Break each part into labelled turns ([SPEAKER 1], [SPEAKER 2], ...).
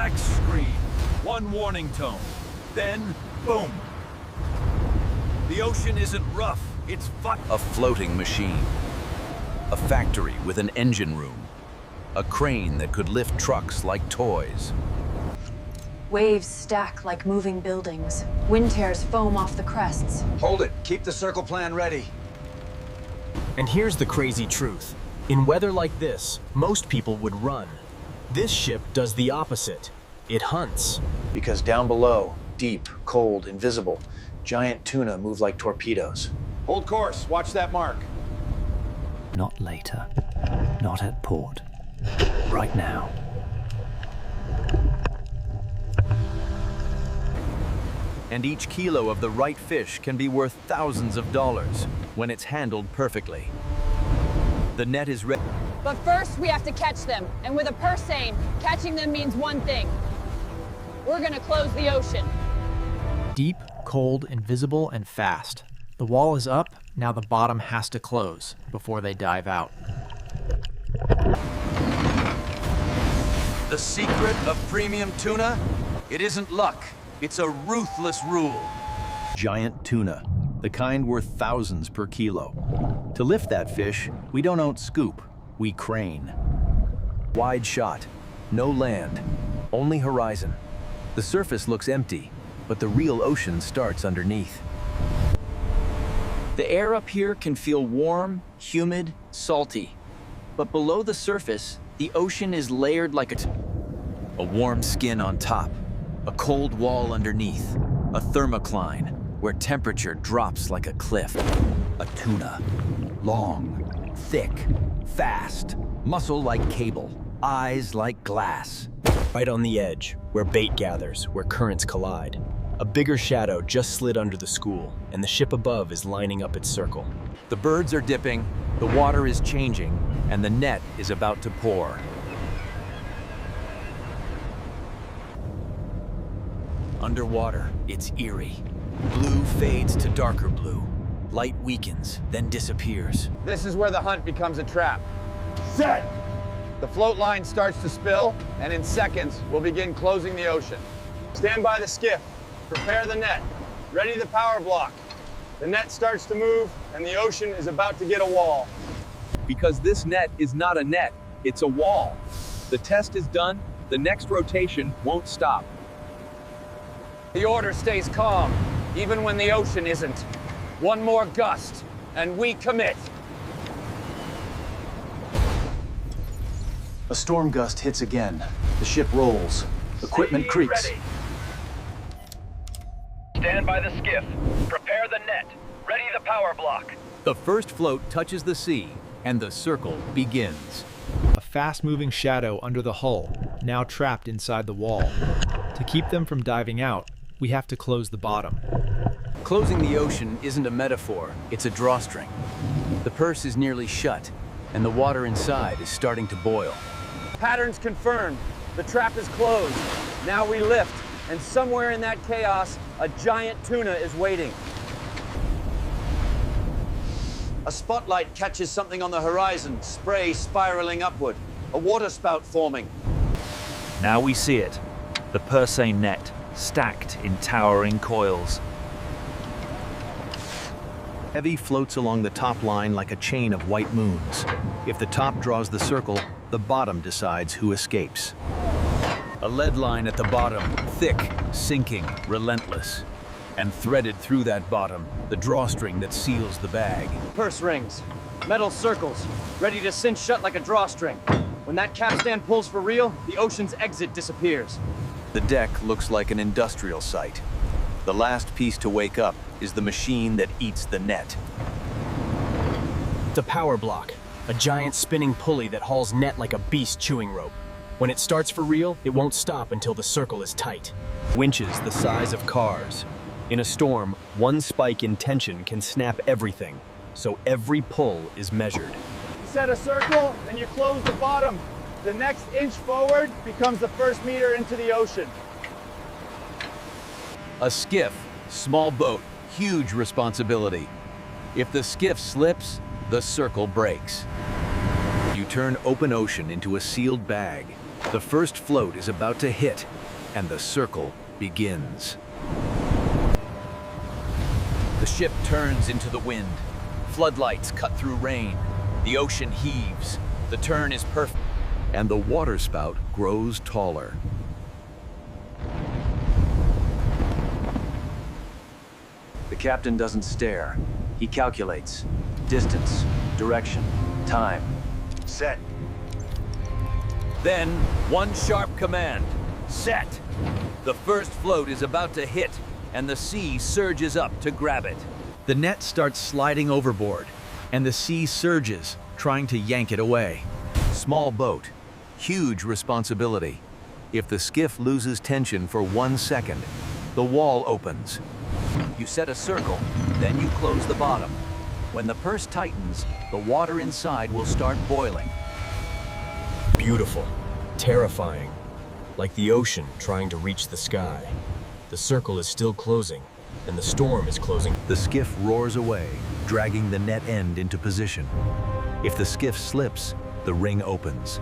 [SPEAKER 1] black screen, one warning tone, then boom. The ocean isn't rough, it's
[SPEAKER 2] A floating machine. A factory with an engine room. A crane that could lift trucks like toys.
[SPEAKER 3] Waves stack like moving buildings. Wind tears foam off the crests.
[SPEAKER 4] Hold it. Keep the circle plan ready.
[SPEAKER 5] And here's the crazy truth. In weather like this, most people would run. This ship does the opposite. It hunts.
[SPEAKER 6] Because down below, deep, cold, invisible, giant tuna move like torpedoes.
[SPEAKER 4] Hold course. Watch that mark.
[SPEAKER 7] Not later. Not at port. Right now.
[SPEAKER 2] And each kilo of the right fish can be worth thousands of dollars when it's handled perfectly. The net is ready.
[SPEAKER 8] But first, we have to catch them. And with a purse Seine, catching them means one thing. We're gonna close the ocean.
[SPEAKER 9] Deep, cold, invisible, and fast. The wall is up, now the bottom has to close before they dive out.
[SPEAKER 4] The secret of premium tuna? It isn't luck. It's a ruthless rule.
[SPEAKER 2] Giant tuna, the kind worth thousands per kilo. To lift that fish, we don't scoop, we crane. Wide shot, no land, only horizon. The surface looks empty, but the real ocean starts underneath.
[SPEAKER 10] The air up here can feel warm, humid, salty. But below the surface, the ocean is layered like
[SPEAKER 2] A warm skin on top, a cold wall underneath, a thermocline where temperature drops like a cliff. A tuna, long, thick, fast, muscle like cable, eyes like glass.
[SPEAKER 5] Right on the edge, where bait gathers, where currents collide. A bigger shadow just slid under the school, and the ship above is lining up its circle.
[SPEAKER 2] The birds are dipping, the water is changing, and the net is about to pour. Underwater, it's eerie. Blue fades to darker blue. Light weakens, then disappears.
[SPEAKER 4] This is where the hunt becomes a trap. Set! The float line starts to spill, and in seconds, we'll begin closing the ocean. Stand by the skiff. Prepare the net. Ready the power block. The net starts to move, and the ocean is about to get a wall.
[SPEAKER 1] Because this net is not a net, it's a wall. The test is done, the next rotation won't stop.
[SPEAKER 4] The order stays calm, even when the ocean isn't. One more gust, and we commit.
[SPEAKER 6] A storm gust hits again. The ship rolls. Equipment creaks.
[SPEAKER 1] Ready. Stand by the skiff. Prepare the net. Ready the power block.
[SPEAKER 2] The first float touches the sea, and the circle begins.
[SPEAKER 9] A fast-moving shadow under the hull, now trapped inside the wall. To keep them from diving out, we have to close the bottom.
[SPEAKER 2] Closing the ocean isn't a metaphor, it's a drawstring. The purse is nearly shut, and the water inside is starting to boil.
[SPEAKER 4] Patterns confirmed. The trap is closed. Now we lift, and somewhere in that chaos, a giant tuna is waiting. A spotlight catches something on the horizon, spray spiraling upward, a waterspout forming.
[SPEAKER 1] Now we see it. The purse net, stacked in towering coils.
[SPEAKER 2] Heavy floats along the top line like a chain of white moons. If the top draws the circle, the bottom decides who escapes. A lead line at the bottom, thick, sinking, relentless. And threaded through that bottom, the drawstring that seals the bag.
[SPEAKER 4] Purse rings, metal circles, ready to cinch shut like a drawstring. When that capstan pulls for real, the ocean's exit disappears.
[SPEAKER 2] The deck looks like an industrial site. The last piece to wake up is the machine that eats the net.
[SPEAKER 5] It's a power block, a giant spinning pulley that hauls net like a beast chewing rope. When it starts for real, it won't stop until the circle is tight.
[SPEAKER 2] Winches the size of cars.
[SPEAKER 5] In a storm, one spike in tension can snap everything, so every pull is measured.
[SPEAKER 4] You set a circle, and you close the bottom. The next inch forward becomes the first meter into the ocean.
[SPEAKER 2] A skiff, small boat, huge responsibility. If the skiff slips, the circle breaks. You turn open ocean into a sealed bag. The first float is about to hit, and the circle begins. The ship turns into the wind. Floodlights cut through rain. The ocean heaves. The turn is perfect. And the waterspout grows taller.
[SPEAKER 6] The captain doesn't stare. He calculates. Distance, direction, time. Set.
[SPEAKER 1] Then, one sharp command. Set! The first float is about to hit, and the sea surges up to grab it.
[SPEAKER 2] The net starts sliding overboard, and the sea surges, trying to yank it away. Small boat, huge responsibility. If the skiff loses tension for 1 second, the wall opens. You set a circle, then you close the bottom. When the purse tightens, the water inside will start boiling.
[SPEAKER 5] Beautiful, terrifying, like the ocean trying to reach the sky. The circle is still closing, and the storm is closing.
[SPEAKER 2] The skiff roars away, dragging the net end into position. If the skiff slips, the ring opens.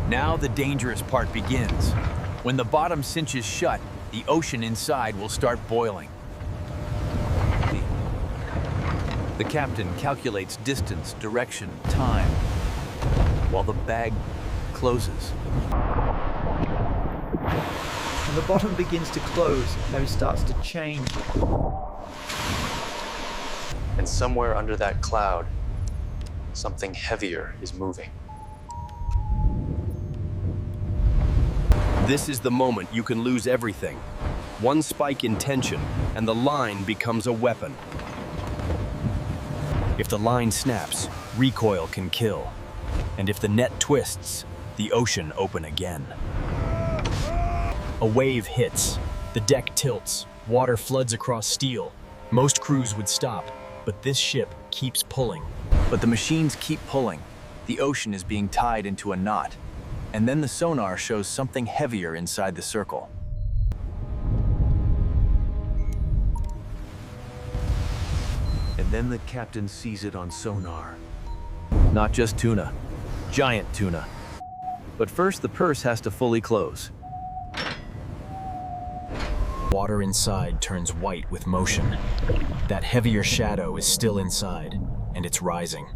[SPEAKER 2] Now the dangerous part begins. When the bottom cinches shut, the ocean inside will start boiling. The captain calculates distance, direction, time, while the bag closes.
[SPEAKER 9] And the bottom begins to close, maybe starts to change.
[SPEAKER 6] And somewhere under that cloud, something heavier is moving.
[SPEAKER 5] This is the moment you can lose everything. One spike in tension, and the line becomes a weapon. If the line snaps, recoil can kill. And if the net twists, the ocean open again. A wave hits, the deck tilts, water floods across steel. Most crews would stop, but this ship keeps pulling.
[SPEAKER 2] But the machines keep pulling. The ocean is being tied into a knot. And then the sonar shows something heavier inside the circle. And then the captain sees it on sonar. Not just tuna, giant tuna. But first the purse has to fully close.
[SPEAKER 5] Water inside turns white with motion. That heavier shadow is still inside, and it's rising.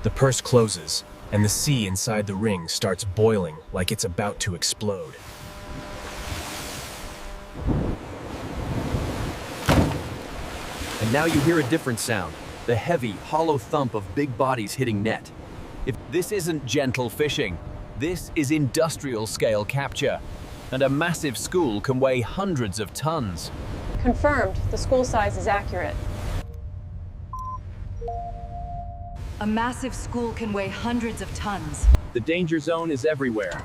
[SPEAKER 5] The purse closes, and the sea inside the ring starts boiling like it's about to explode.
[SPEAKER 2] And now you hear a different sound, the heavy, hollow thump of big bodies hitting net. If this isn't gentle fishing, this is industrial scale capture. And a massive school can weigh hundreds of tons.
[SPEAKER 8] Confirmed. The school size is accurate.
[SPEAKER 3] A massive school can weigh hundreds of tons.
[SPEAKER 11] The danger zone is everywhere.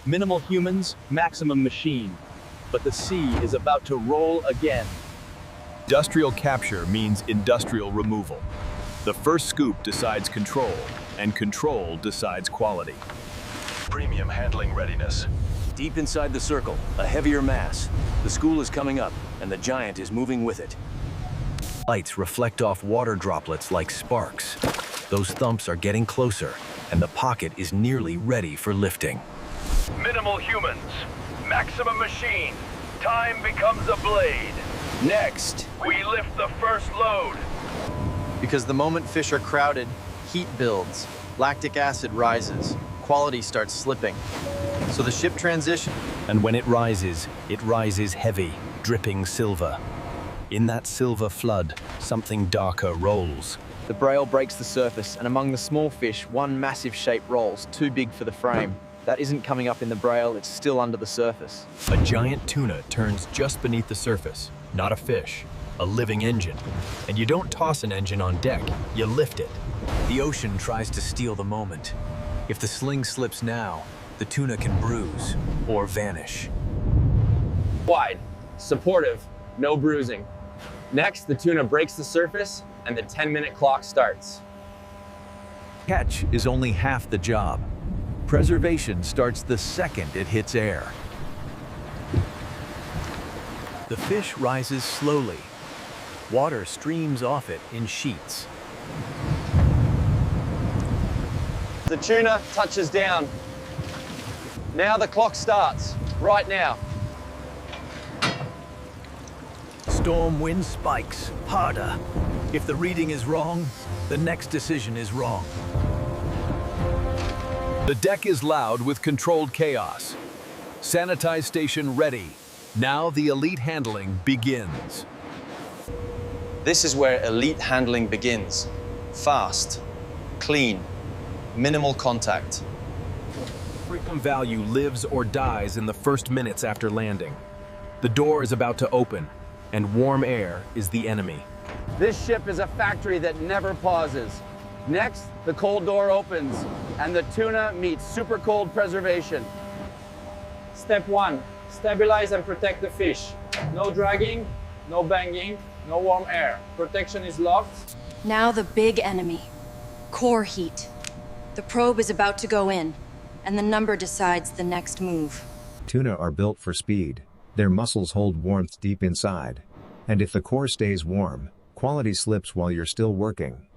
[SPEAKER 11] Minimal humans, maximum machine. But the sea is about to roll again.
[SPEAKER 5] Industrial capture means industrial removal. The first scoop decides control, and control decides quality.
[SPEAKER 2] Premium handling readiness. Deep inside the circle, a heavier mass. The school is coming up, and the giant is moving with it. Lights reflect off water droplets like sparks. Those thumps are getting closer, and the pocket is nearly ready for lifting.
[SPEAKER 1] Minimal humans, maximum machine. Time becomes a blade.
[SPEAKER 4] Next,
[SPEAKER 1] We lift the first load.
[SPEAKER 10] Because the moment fish are crowded, heat builds, lactic acid rises, quality starts slipping. So the ship transitions.
[SPEAKER 2] And when it rises heavy, dripping silver. In that silver flood, something darker rolls.
[SPEAKER 10] The brail breaks the surface, and among the small fish, one massive shape rolls, too big for the frame. That isn't coming up in the brail, it's still under the surface.
[SPEAKER 5] A giant tuna turns just beneath the surface. Not a fish, a living engine. And you don't toss an engine on deck, you lift it.
[SPEAKER 2] The ocean tries to steal the moment. If the sling slips now, the tuna can bruise or vanish.
[SPEAKER 4] wide, supportive, no bruising. Next, the tuna breaks the surface and the 10-minute clock starts.
[SPEAKER 2] Catch is only half the job. Preservation starts the second it hits air. The fish rises slowly. Water streams off it in sheets.
[SPEAKER 4] The tuna touches down. Now the clock starts, right now.
[SPEAKER 2] Storm wind spikes harder. If the reading is wrong, the next decision is wrong. The deck is loud with controlled chaos. Sanitize station ready. Now the elite handling begins.
[SPEAKER 10] This is where elite handling begins. Fast, clean, minimal contact.
[SPEAKER 2] Freedom value lives or dies in the first minutes after landing. The door is about to open, and warm air is the enemy.
[SPEAKER 4] This ship is a factory that never pauses. Next, the cold door opens, and the tuna meets Supercold Preservation.
[SPEAKER 11] Step 1. Stabilize and protect the fish. No dragging, no banging, no warm air. Protection is locked.
[SPEAKER 3] Now the big enemy. Core heat. The probe is about to go in, and the number decides the next move.
[SPEAKER 12] Tuna are built for speed. Their muscles hold warmth deep inside. And if the core stays warm, quality slips while you're still working.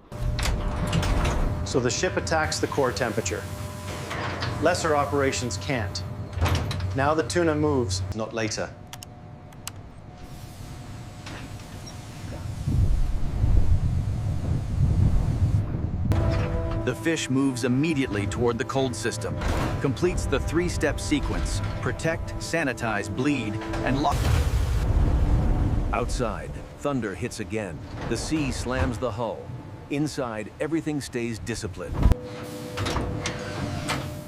[SPEAKER 10] So the ship attacks the core temperature. Lesser operations can't. Now the tuna moves, not later.
[SPEAKER 2] The fish moves immediately toward the cold system, completes the three-step sequence: protect, sanitize, bleed, and lock. Outside, thunder hits again. The sea slams the hull. Inside, everything stays disciplined.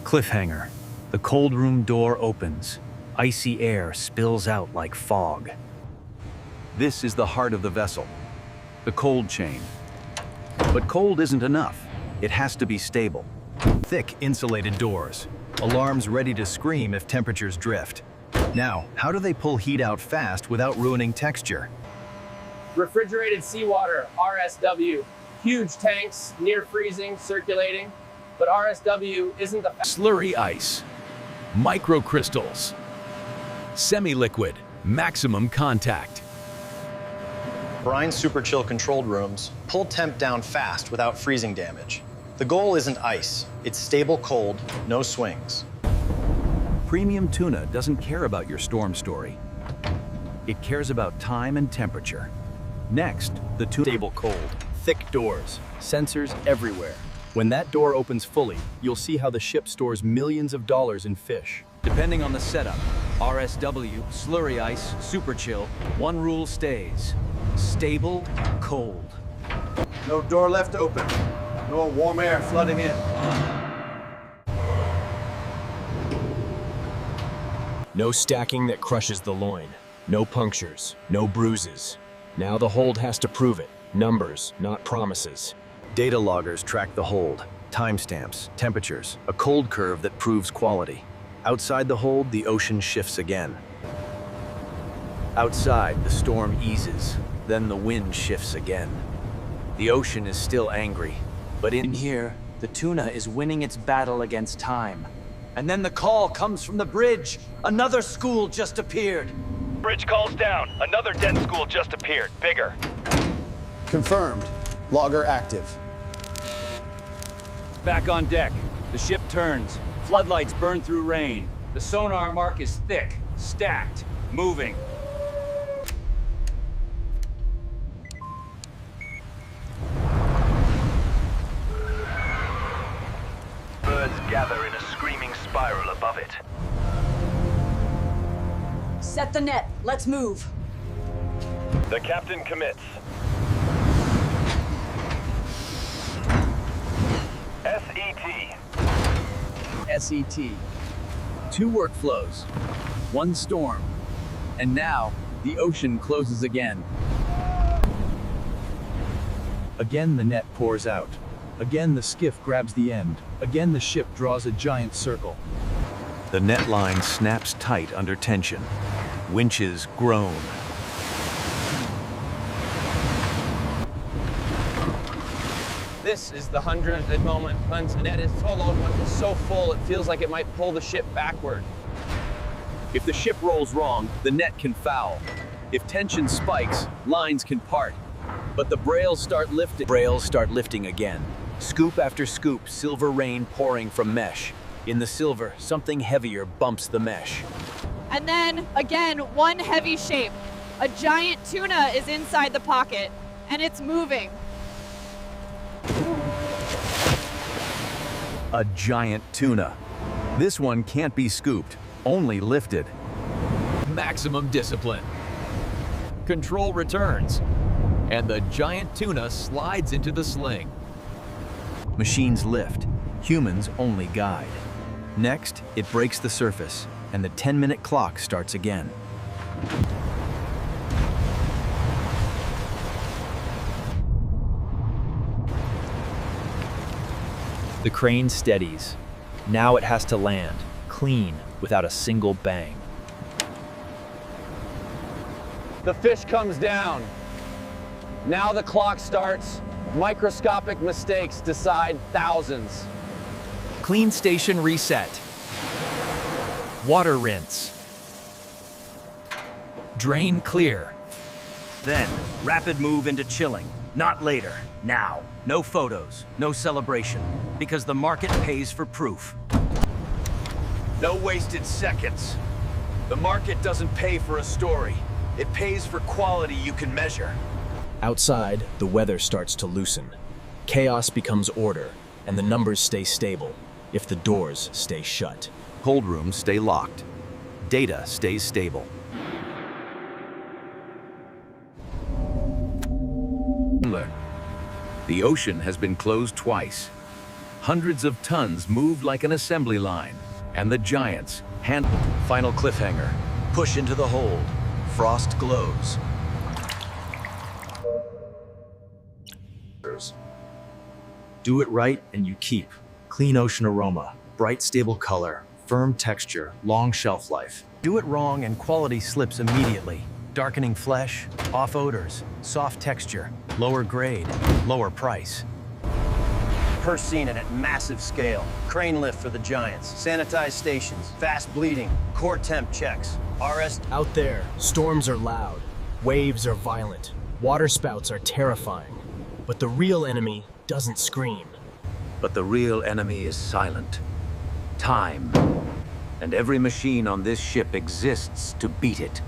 [SPEAKER 2] Cliffhanger. The cold room door opens. Icy air spills out like fog. This is the heart of the vessel, the cold chain. But cold isn't enough. It has to be stable. Thick, insulated doors. Alarms ready to scream if temperatures drift. Now, how do they pull heat out fast without ruining texture?
[SPEAKER 11] Refrigerated seawater, RSW. Huge tanks, near freezing, circulating. But RSW isn't the
[SPEAKER 1] Slurry ice, microcrystals, semi-liquid, maximum contact.
[SPEAKER 10] Brine Superchill controlled rooms pull temp down fast without freezing damage. The goal isn't ice, it's stable cold, no swings.
[SPEAKER 2] Premium tuna doesn't care about your storm story. It cares about time and temperature. Next, the tuna.
[SPEAKER 5] Stable cold, thick doors, sensors everywhere. When that door opens fully, you'll see how the ship stores millions of dollars in fish.
[SPEAKER 1] Depending on the setup, RSW, slurry ice, Superchill, one rule stays: stable, cold.
[SPEAKER 4] No door left open. No warm air flooding in.
[SPEAKER 5] No stacking that crushes the loin. No punctures, no bruises. Now the hold has to prove it. Numbers, not promises.
[SPEAKER 2] Data loggers track the hold, timestamps, temperatures, a cold curve that proves quality. Outside the hold, the ocean shifts again. Outside, the storm eases, then the wind shifts again. The ocean is still angry, but in here, the tuna is winning its battle against time. And then the call comes from the bridge. Another school just appeared.
[SPEAKER 13] Bridge calls down. Another den school just appeared, bigger.
[SPEAKER 6] Confirmed. Logger active.
[SPEAKER 1] Back on deck. The ship turns. Floodlights burn through rain. The sonar mark is thick, stacked, moving.
[SPEAKER 13] Birds gather in a screaming spiral above it.
[SPEAKER 3] Set the net. Let's move.
[SPEAKER 13] The captain commits. SET.
[SPEAKER 5] SET. 2 workflows, 1 storm, and now the ocean closes again. Again the net pours out. Again the skiff grabs the end. Again the ship draws a giant circle.
[SPEAKER 2] The net line snaps tight under tension. Winches groan.
[SPEAKER 4] This is the 100th moment. Hunt's net is followed, but it's so full it feels like it might pull the ship backward.
[SPEAKER 5] If the ship rolls wrong, the net can foul. If tension spikes, lines can part. But the brails start lifting.
[SPEAKER 2] Brails start lifting again. Scoop after scoop, silver rain pouring from mesh. In the silver, something heavier bumps the mesh.
[SPEAKER 8] And then, again, one heavy shape. A giant tuna is inside the pocket, and it's moving.
[SPEAKER 2] A giant tuna. This one can't be scooped, only lifted. Maximum discipline. Control returns, and the giant tuna slides into the sling. Machines lift, humans only guide. Next, it breaks the surface, and the 10-minute clock starts again.
[SPEAKER 9] The crane steadies. Now it has to land, clean, without a single bang.
[SPEAKER 4] The fish comes down. Now the clock starts. Microscopic mistakes decide thousands.
[SPEAKER 9] Clean station reset. Water rinse. Drain clear.
[SPEAKER 5] Then, rapid move into chilling. Not later, now. No photos, no celebration, because the market pays for proof.
[SPEAKER 1] No wasted seconds. The market doesn't pay for a story. It pays for quality you can measure.
[SPEAKER 5] Outside, the weather starts to loosen. Chaos becomes order, and the numbers stay stable if the doors stay shut.
[SPEAKER 2] Cold rooms stay locked. Data stays stable. The ocean has been closed twice. Hundreds of tons move like an assembly line, and the giants handle. Final cliffhanger. Push into the hold. Frost glows. Do it right and you keep. Clean ocean aroma, bright stable color, firm texture, long shelf life. Do it wrong and quality slips immediately. Darkening flesh, off odors, soft texture, lower grade, lower price.
[SPEAKER 10] Per scene and at massive scale. Crane lift for the giants, sanitized stations, fast bleeding, core temp checks, RS.
[SPEAKER 5] Out there, storms are loud, waves are violent, water spouts are terrifying, but the real enemy doesn't scream.
[SPEAKER 2] But the real enemy is silent. Time. And every machine on this ship exists to beat it.